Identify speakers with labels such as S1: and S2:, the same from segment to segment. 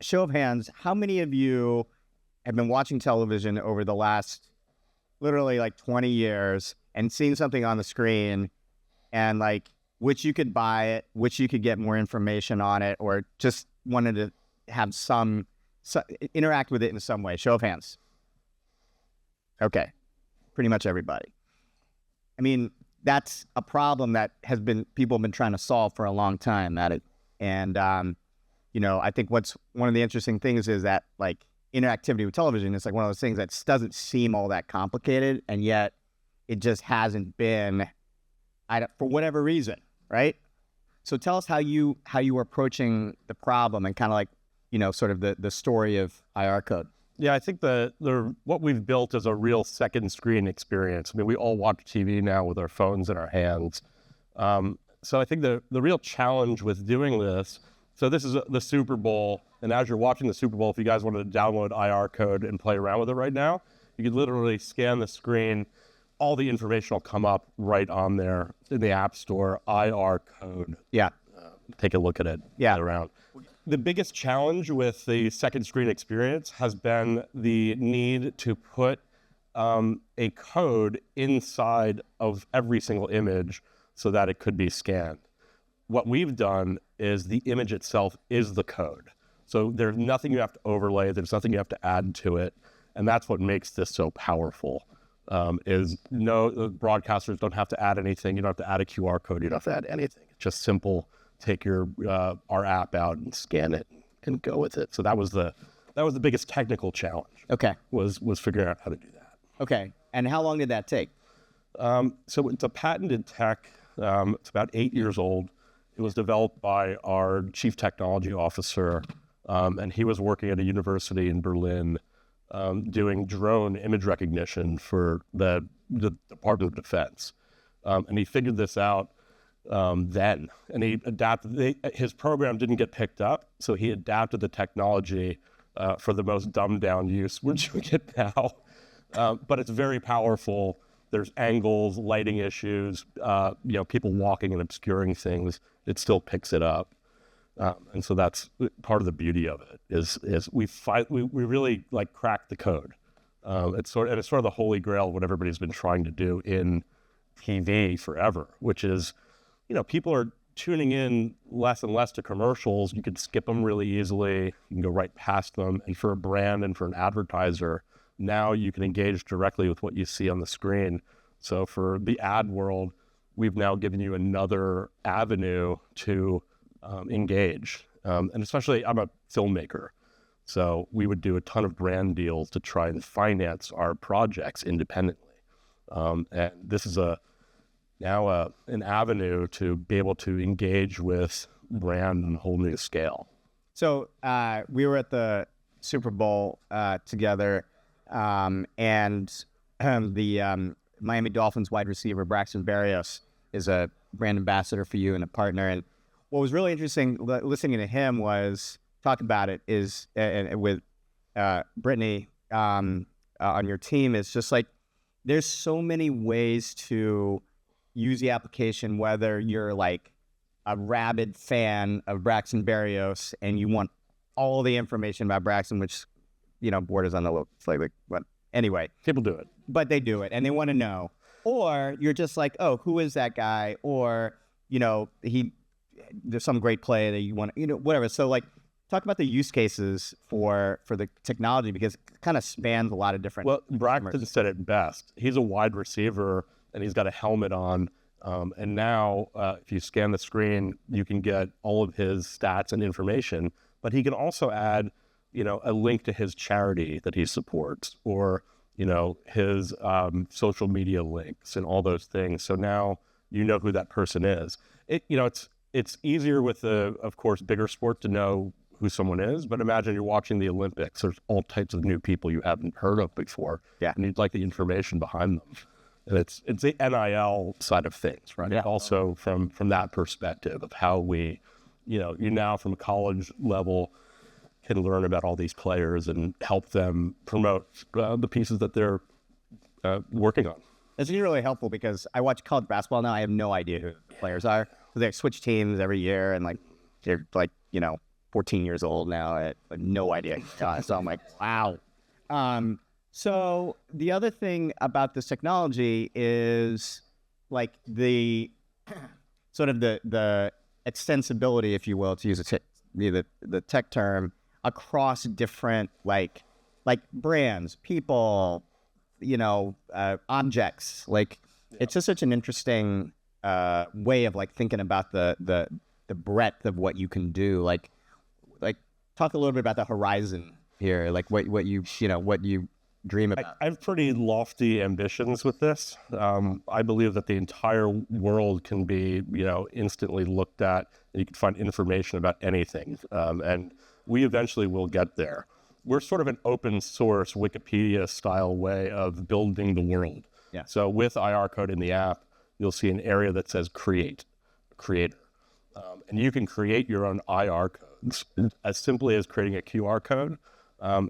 S1: Show of hands, how many of you have been watching television over the last literally like 20 years and seen something on the screen and like which you could buy it, which you could get more information on it, or just wanted to have some interact with it in some way? Show of hands. Okay. Pretty much everybody. I mean, that's a problem that people have been trying to solve for a long time, Matty. And, I think what's one of the interesting things is that like interactivity with television is like one of those things that doesn't seem all that complicated, and yet it just hasn't been, for whatever reason, right? So tell us how you were approaching the problem and kind of like, sort of the story of IRCODE.
S2: Yeah, I think what we've built is a real second screen experience. I mean, we all watch TV now with our phones in our hands. So I think the real challenge with doing this, so this is the Super Bowl, and as you're watching the Super Bowl, if you guys wanted to download IRCODE and play around with it right now, you could literally scan the screen. All the information will come up right on there in the App Store, IRCODE.
S1: Yeah.
S2: Take a look at it.
S1: Yeah.
S2: Around. The biggest challenge with the second screen experience has been the need to put a code inside of every single image so that it could be scanned. What we've done is the image itself is the code. So there's nothing you have to overlay, there's nothing you have to add to it. And that's what makes this so powerful, the broadcasters don't have to add anything. You don't have to add a QR code, you don't have to add anything. It's just simple. Take our app out and scan it and go with it. So that was the biggest technical challenge.
S1: Okay.
S2: Was figuring out how to do that.
S1: Okay. And how long did that take?
S2: So it's a patented tech. It's about 8 years old. It was developed by our chief technology officer, and he was working at a university in Berlin doing drone image recognition for the Department of Defense. And he figured this out then, and he adapted. His program didn't get picked up, so he adapted the technology for the most dumbed down use, which we get now. But it's very powerful. There's angles, lighting issues, people walking and obscuring things. It still picks it up, and so that's part of the beauty of it. Is we really like cracked the code. It's sort of the holy grail of what everybody's been trying to do in TV forever, which is, people are tuning in less and less to commercials. You can skip them really easily. You can go right past them. And for a brand and for an advertiser, now you can engage directly with what you see on the screen. So for the ad world, we've now given you another avenue to engage. And especially, I'm a filmmaker, so we would do a ton of brand deals to try and finance our projects independently. And this is now an avenue to be able to engage with brand on a whole new scale.
S1: So we were at the Super Bowl together, and the Miami Dolphins wide receiver Braxton Berrios is a brand ambassador for you and a partner. And what was really interesting listening to him was talk about it is with Brittany on your team, is just like there's so many ways to use the application, whether you're like a rabid fan of Braxton Berrios and you want all the information about Braxton, which, borders on the little flavor. But anyway.
S2: People do it.
S1: But they do it and they want to know. Or you're just like, oh, who is that guy? Or, there's some great play that you want to, whatever. So like, talk about the use cases for the technology, because it kind of spans a lot of different.
S2: Well, Braxton said it best. He's a wide receiver and he's got a helmet on. And now if you scan the screen, you can get all of his stats and information, but he can also add, a link to his charity that he supports, or, his social media links and all those things. So now you know who that person is. It's easier with of course, bigger sport to know who someone is, but imagine you're watching the Olympics. There's all types of new people you haven't heard of before.
S1: Yeah.
S2: And you'd like the information behind them. And it's the NIL side of things, right?
S1: Yeah.
S2: Also from that perspective of how we, you now from a college level can learn about all these players and help them promote the pieces that they're working on.
S1: It's really helpful because I watch college basketball now. I have no idea who the players are. So they switch teams every year and they're 14 years old now. I had no idea. So I'm like, wow. So the other thing about this technology is like the sort of the extensibility, if you will, to use the tech term, across different like brands, people, objects. Like it's just such an interesting way of like thinking about the breadth of what you can do. Like talk a little bit about the horizon here, like what you dream about.
S2: I have pretty lofty ambitions with this. I believe that the entire world can be, instantly looked at, and you can find information about anything. And we eventually will get there. We're sort of an open source Wikipedia style way of building the world.
S1: Yeah.
S2: So with IRCODE in the app, you'll see an area that says creator. And you can create your own IR codes as simply as creating a QR code.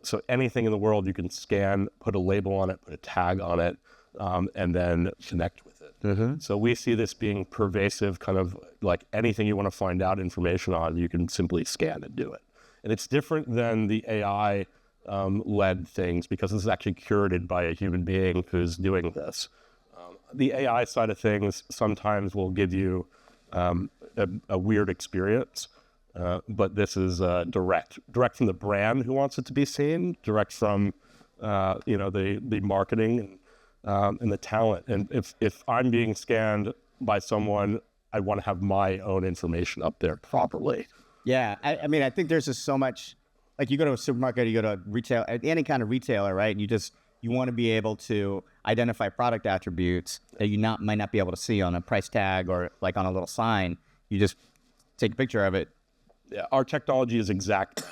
S2: So anything in the world you can scan, put a label on it, put a tag on it, and then connect with it.
S1: Mm-hmm.
S2: So we see this being pervasive, kind of like anything you want to find out information on, you can simply scan and do it. And it's different than the AI led things because this is actually curated by a human being who's doing this. The AI side of things sometimes will give you a weird experience. But this is direct from the brand who wants it to be seen, direct from the marketing and the talent. And if I'm being scanned by someone, I want to have my own information up there properly.
S1: Yeah, I mean, I think there's just so much. Like you go to a supermarket, you go to a retail, any kind of retailer, right? And you want to be able to identify product attributes that you might not be able to see on a price tag or like on a little sign. You just take a picture of it.
S2: Yeah, our technology is exact,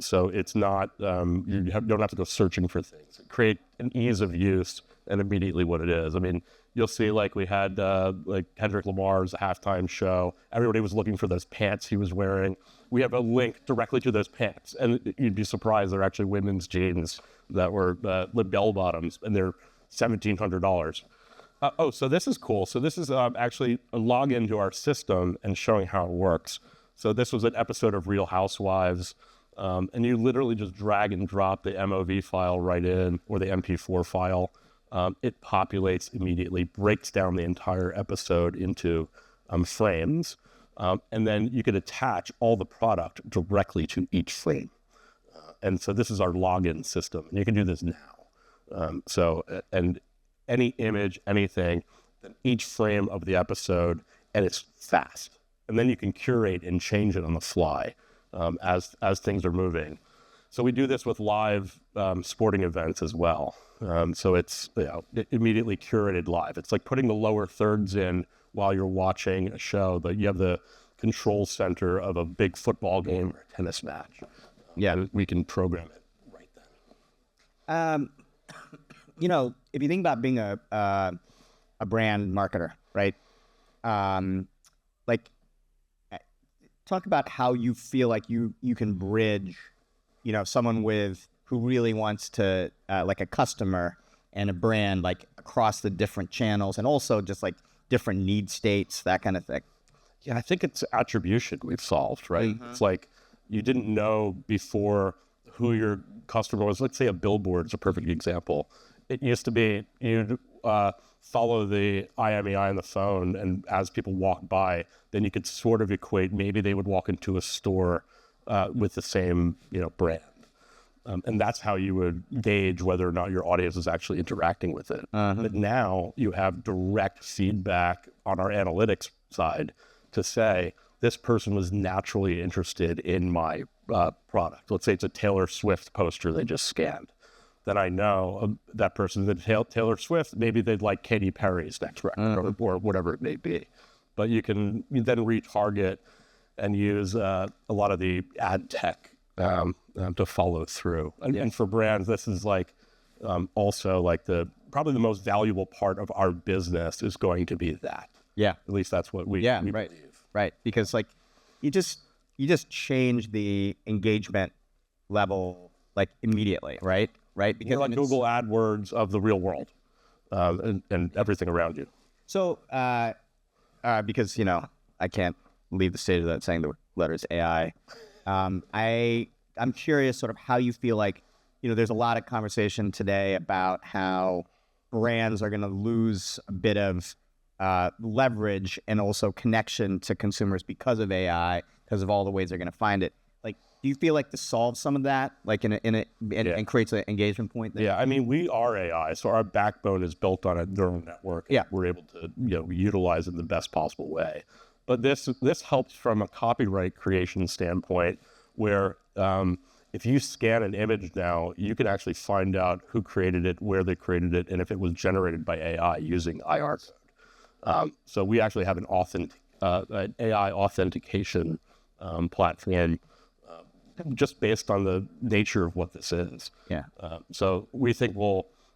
S2: so it's not, you don't have to go searching for things. Create an ease of use and immediately what it is. I mean, you'll see like we had like Kendrick Lamar's halftime show. Everybody was looking for those pants he was wearing. We have a link directly to those pants, and you'd be surprised they're actually women's jeans that were bell bottoms, and they're $1,700. So this is cool. So this is actually a login to our system and showing how it works. So this was an episode of Real Housewives, and you literally just drag and drop the MOV file right in, or the MP4 file. It populates immediately, breaks down the entire episode into frames, and then you could attach all the product directly to each frame. And so this is our login system, and you can do this now. And any image, anything, then each frame of the episode, and it's fast. And then you can curate and change it on the fly as things are moving. So we do this with live sporting events as well. So it's immediately curated live. It's like putting the lower thirds in while you're watching a show, but you have the control center of a big football game or a tennis match. Yeah, we can program it right then.
S1: If you think about being a brand marketer, right? Talk about how you feel like you can bridge, someone who really wants to, like a customer and a brand, like across the different channels and also just like different need states, that kind of thing.
S2: Yeah, I think it's attribution we've solved, right?
S1: Mm-hmm.
S2: It's like you didn't know before who your customer was. Let's say a billboard is a perfect example. It used to be you'd follow the IMEI on the phone, and as people walk by, then you could sort of equate, maybe they would walk into a store with the same brand. And that's how you would gauge whether or not your audience is actually interacting with it.
S1: Uh-huh.
S2: But now you have direct feedback on our analytics side to say, this person was naturally interested in my product. Let's say it's a Taylor Swift poster they just scanned. Then I know that person's into Taylor Swift. Maybe they'd like Katy Perry's next record or whatever it may be. But you then retarget and use a lot of the ad tech to follow through. And for brands, this is like also like probably the most valuable part of our business is going to be that.
S1: Yeah.
S2: At least that's what we
S1: right.
S2: believe.
S1: Right. Because like you just change the engagement level like immediately, right? Right.
S2: Because like Google AdWords of the real world and everything around you.
S1: So because I can't leave the stage without saying the letters AI. I'm curious sort of how you feel like, there's a lot of conversation today about how brands are going to lose a bit of leverage and also connection to consumers because of AI, because of all the ways they're going to find it. Like, do you feel like this solves some of that, like and creates an engagement point there?
S2: Yeah, I mean, we are AI, so our backbone is built on a neural network.
S1: Yeah,
S2: we're able to utilize it in the best possible way. But this helps from a copyright creation standpoint, where if you scan an image now, you can actually find out who created it, where they created it, and if it was generated by AI using IRCODE. So we actually have an AI authentication platform just based on the nature of what this is.
S1: Yeah.
S2: So we think,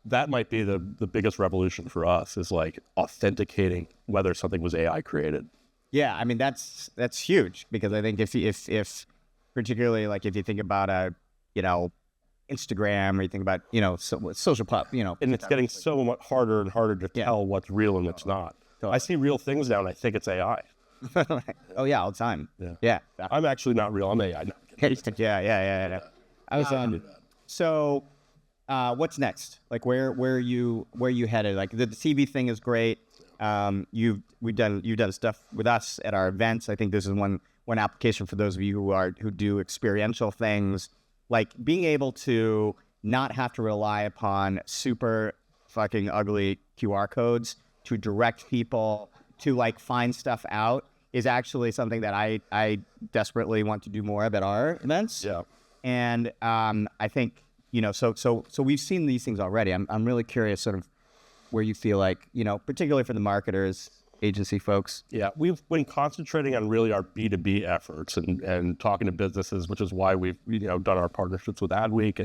S2: that might be the biggest revolution for us, is like authenticating whether something was AI created.
S1: Yeah, I mean, that's huge, because I think if particularly like if you think about Instagram, or you think about social pop,
S2: and it's getting so much harder and harder to tell what's real and what's not. I see real things now and I think it's AI.
S1: Oh yeah, all the time. Yeah.
S2: I'm actually not real. I'm AI.
S1: Yeah. I was so what's next? Like where are you headed? Like the TV thing is great. You've done stuff with us at our events. I think this is one application for those of you who do experiential things, like being able to not have to rely upon super fucking ugly QR codes to direct people to like find stuff out is actually something that I desperately want to do more of at our events.
S2: Yeah.
S1: And I think, so we've seen these things already. I'm really curious sort of where you feel like, particularly for the marketers, agency folks.
S2: Yeah, we've been concentrating on really our B2B efforts and talking to businesses, which is why we've done our partnerships with Adweek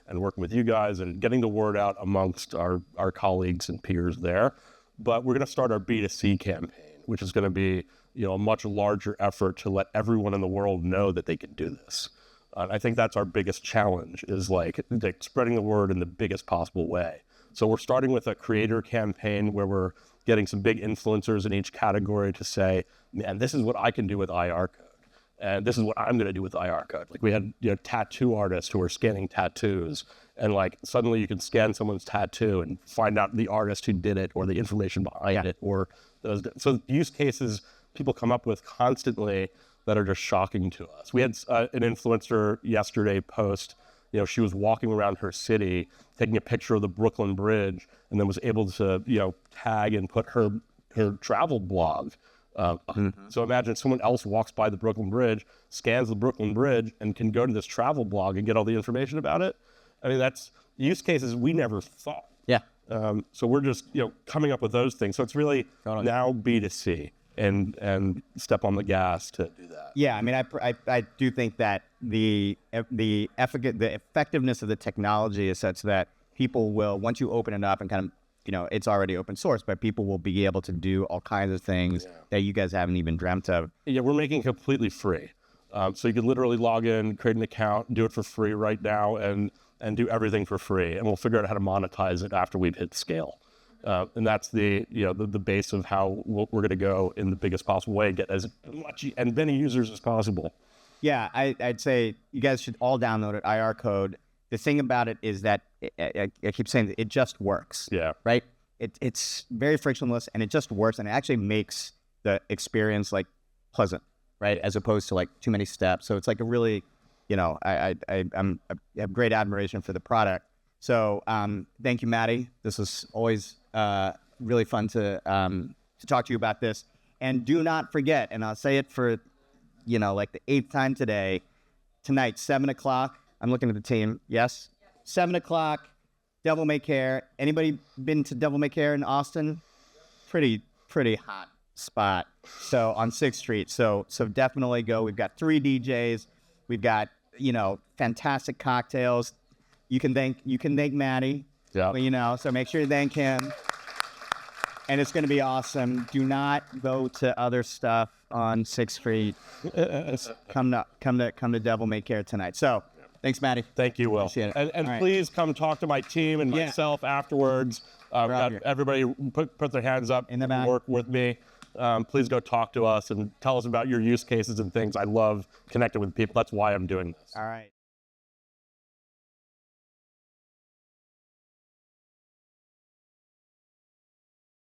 S2: and working with you guys and getting the word out amongst our colleagues and peers there. But we're going to start our B2C campaign, which is going to be a much larger effort to let everyone in the world know that they can do this. I think that's our biggest challenge, is like spreading the word in the biggest possible way. So we're starting with a creator campaign where we're getting some big influencers in each category to say, man, this is what I can do with IRCODE. And this is what I'm going to do with IRCODE. Like we had tattoo artists who were scanning tattoos, and like suddenly you can scan someone's tattoo and find out the artist who did it or the information behind it, or those. So use cases people come up with constantly that are just shocking to us. We had an influencer yesterday post, she was walking around her city, taking a picture of the Brooklyn Bridge, and then was able to, tag and put her travel blog. So imagine someone else walks by the Brooklyn Bridge, scans the Brooklyn Bridge, and can go to this travel blog and get all the information about it. I mean, that's use cases we never thought.
S1: Yeah.
S2: So we're just, coming up with those things. So it's really now B2C and step on the gas to do that.
S1: Yeah, I mean, I do think that the effectiveness of the technology is such that people will, once you open it up and kind of, it's already open source, but people will be able to do all kinds of things that you guys haven't even dreamt of.
S2: Yeah, we're making it completely free. So you can literally log in, create an account, do it for free right now, and do everything for free. And we'll figure out how to monetize it after we've hit scale. And that's the base of how we're going to go in the biggest possible way, get as much and many users as possible.
S1: Yeah, I'd say you guys should all download it, IRCODE. The thing about it is that I keep saying it just works.
S2: Yeah.
S1: Right? It's very frictionless, and it just works, and it actually makes the experience like pleasant, right? As opposed to like too many steps. So it's like a really, I have great admiration for the product. So thank you, Matty. This is always really fun to talk to you about this. And do not forget, and I'll say it for, like the 8th time today, tonight, 7:00. I'm looking at the team. Yes? 7:00, Devil May Care. Anybody been to Devil May Care in Austin? Pretty hot spot. So on 6th Street. So definitely go. We've got 3 DJs. We've got, fantastic cocktails. You can thank Matty.
S2: Yeah.
S1: So make sure you thank him. And it's going to be awesome. Do not go to other stuff on 6th Street. Come to Devil May Care tonight. So thanks, Matty.
S2: Thank you, Will.
S1: Appreciate it.
S2: And
S1: right.
S2: Please come talk to my team and myself afterwards. Everybody put their hands up
S1: in the back.
S2: Work with me. please go talk to us and tell us about your use cases and things. I love connecting with people. That's why I'm doing this.
S1: All right.